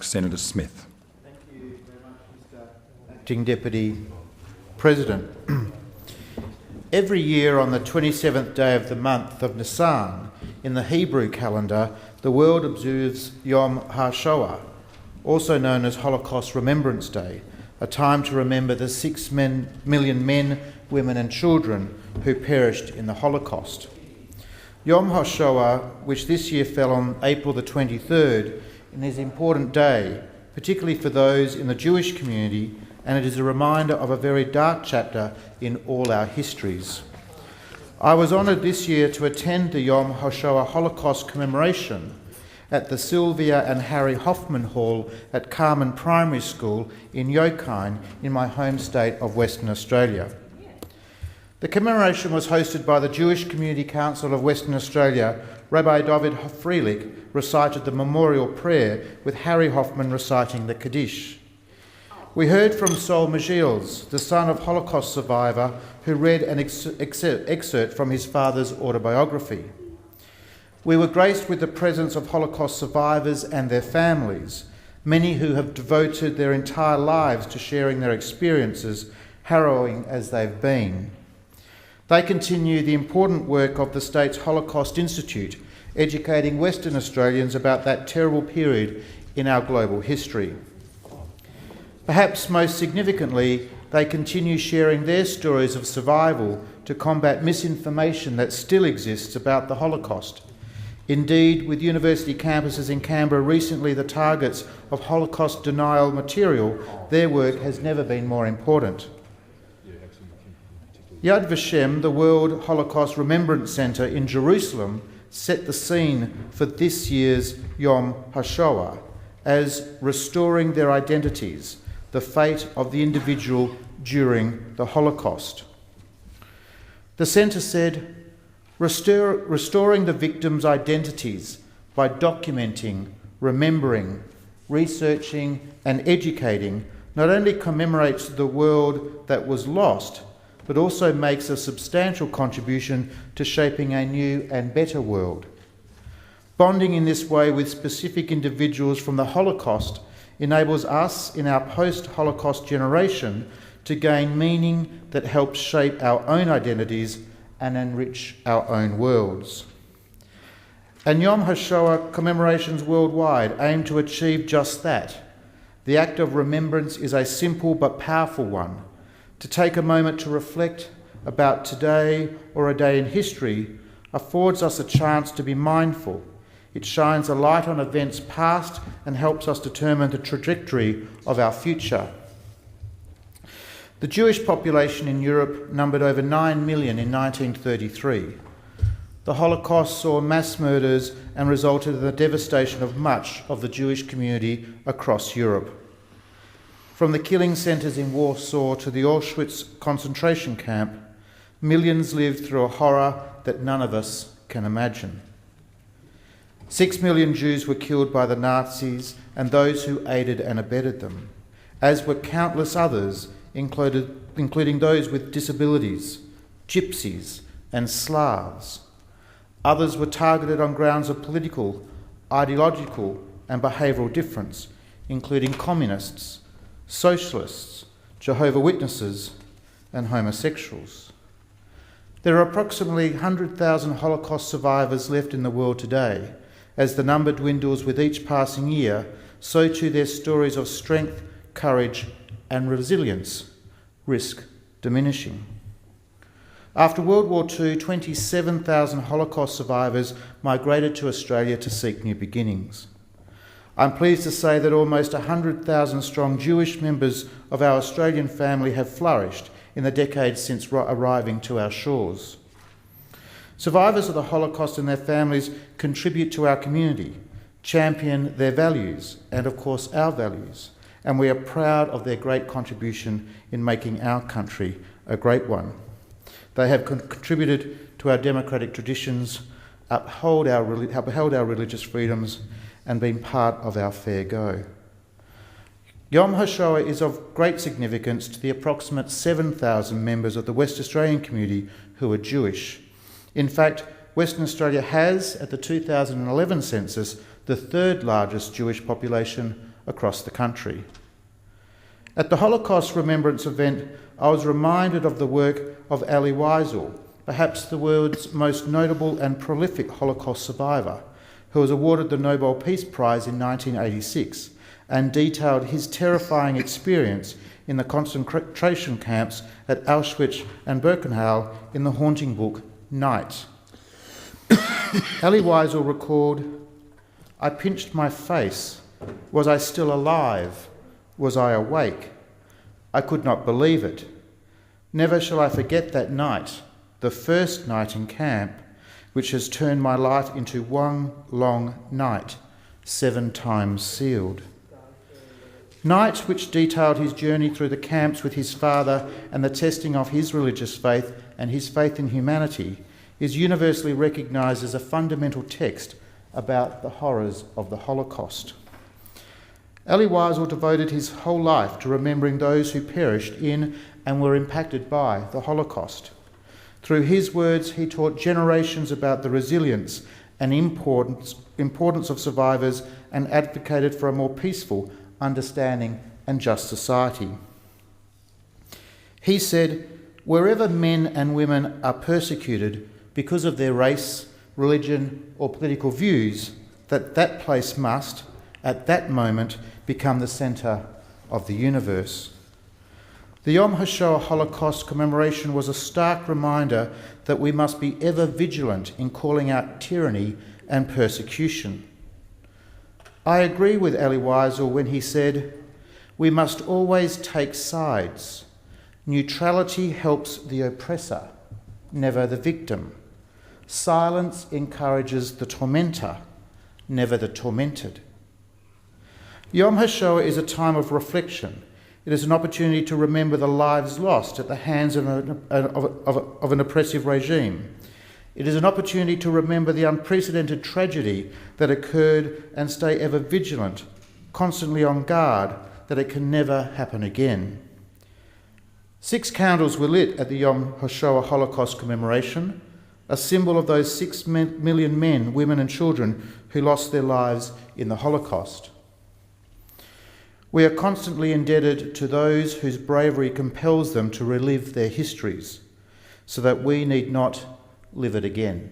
Senator Smith. Thank you very much, Mr. Acting Deputy President. Every year on the 27th day of the month of Nisan in the Hebrew calendar, the world observes Yom HaShoah, also known as Holocaust Remembrance Day, a time to remember the 6 million men, women and children who perished in the Holocaust. Yom HaShoah, which this year fell on April the 23rd, is an important day, particularly for those in the Jewish community, and it is a reminder of a very dark chapter in all our histories. I was honoured this year to attend the Yom HaShoah Holocaust Commemoration at the Sylvia and Harry Hoffman Hall at Carmen Primary School in Yokine in my home state of Western Australia. The commemoration was hosted by the Jewish Community Council of Western Australia. Rabbi David Frelich recited the memorial prayer, with Harry Hoffman reciting the Kaddish. We heard from Sol Magils, the son of Holocaust survivor, who read an excerpt from his father's autobiography. We were graced with the presence of Holocaust survivors and their families, many who have devoted their entire lives to sharing their experiences, harrowing as they've been. They continue the important work of the state's Holocaust Institute, educating Western Australians about that terrible period in our global history. Perhaps most significantly, they continue sharing their stories of survival to combat misinformation that still exists about the Holocaust. Indeed, with university campuses in Canberra recently the targets of Holocaust denial material, their work has never been more important. Yad Vashem, the World Holocaust Remembrance Centre in Jerusalem, set the scene for this year's Yom HaShoah as restoring their identities, the fate of the individual during the Holocaust. The centre said, restoring the victims' identities by documenting, remembering, researching and educating not only commemorates the world that was lost, but also makes a substantial contribution to shaping a new and better world. Bonding in this way with specific individuals from the Holocaust enables us in our post-Holocaust generation to gain meaning that helps shape our own identities and enrich our own worlds. And Yom HaShoah commemorations worldwide aim to achieve just that. The act of remembrance is a simple but powerful one. To take a moment to reflect about today or a day in history affords us a chance to be mindful. It shines a light on events past and helps us determine the trajectory of our future. The Jewish population in Europe numbered over 9 million in 1933. The Holocaust saw mass murders and resulted in the devastation of much of the Jewish community across Europe. From the killing centres in Warsaw to the Auschwitz concentration camp, millions lived through a horror that none of us can imagine. 6 million Jews were killed by the Nazis and those who aided and abetted them, as were countless others, including those with disabilities, gypsies and Slavs. Others were targeted on grounds of political, ideological and behavioural difference, including communists, socialists, Jehovah's Witnesses and homosexuals. There are approximately 100,000 Holocaust survivors left in the world today. As the number dwindles with each passing year, so too their stories of strength, courage and resilience risk diminishing. After World War II, 27,000 Holocaust survivors migrated to Australia to seek new beginnings. I'm pleased to say that almost 100,000 strong Jewish members of our Australian family have flourished in the decades since arriving to our shores. Survivors of the Holocaust and their families contribute to our community, champion their values and, of course, our values, and we are proud of their great contribution in making our country a great one. They have contributed to our democratic traditions, upheld our religious freedoms, and been part of our fair go. Yom HaShoah is of great significance to the approximate 7,000 members of the West Australian community who are Jewish. In fact, Western Australia has, at the 2011 census, the third largest Jewish population across the country. At the Holocaust Remembrance event, I was reminded of the work of Elie Wiesel, perhaps the world's most notable and prolific Holocaust survivor, who was awarded the Nobel Peace Prize in 1986 and detailed his terrifying experience in the concentration camps at Auschwitz and Birkenau in the haunting book Night. Elie Wiesel recalled, "I pinched my face. Was I still alive? Was I awake? I could not believe it. Never shall I forget that night, the first night in camp, which has turned my life into one long night, 7 times sealed." Night, which detailed his journey through the camps with his father and the testing of his religious faith and his faith in humanity, is universally recognised as a fundamental text about the horrors of the Holocaust. Elie Wiesel devoted his whole life to remembering those who perished in and were impacted by the Holocaust. Through his words, he taught generations about the resilience and importance of survivors and advocated for a more peaceful, understanding and just society. He said, "Wherever men and women are persecuted because of their race, religion or political views, that place must, at that moment, become the centre of the universe." The Yom HaShoah Holocaust commemoration was a stark reminder that we must be ever vigilant in calling out tyranny and persecution. I agree with Elie Wiesel when he said, "We must always take sides. Neutrality helps the oppressor, never the victim. Silence encourages the tormentor, never the tormented." Yom HaShoah is a time of reflection. It is an opportunity to remember the lives lost at the hands of an oppressive regime. It is an opportunity to remember the unprecedented tragedy that occurred and stay ever vigilant, constantly on guard, that it can never happen again. 6 candles were lit at the Yom HaShoah Holocaust commemoration, a symbol of those 6 million men, women and children who lost their lives in the Holocaust. We are constantly indebted to those whose bravery compels them to relive their histories, so that we need not live it again.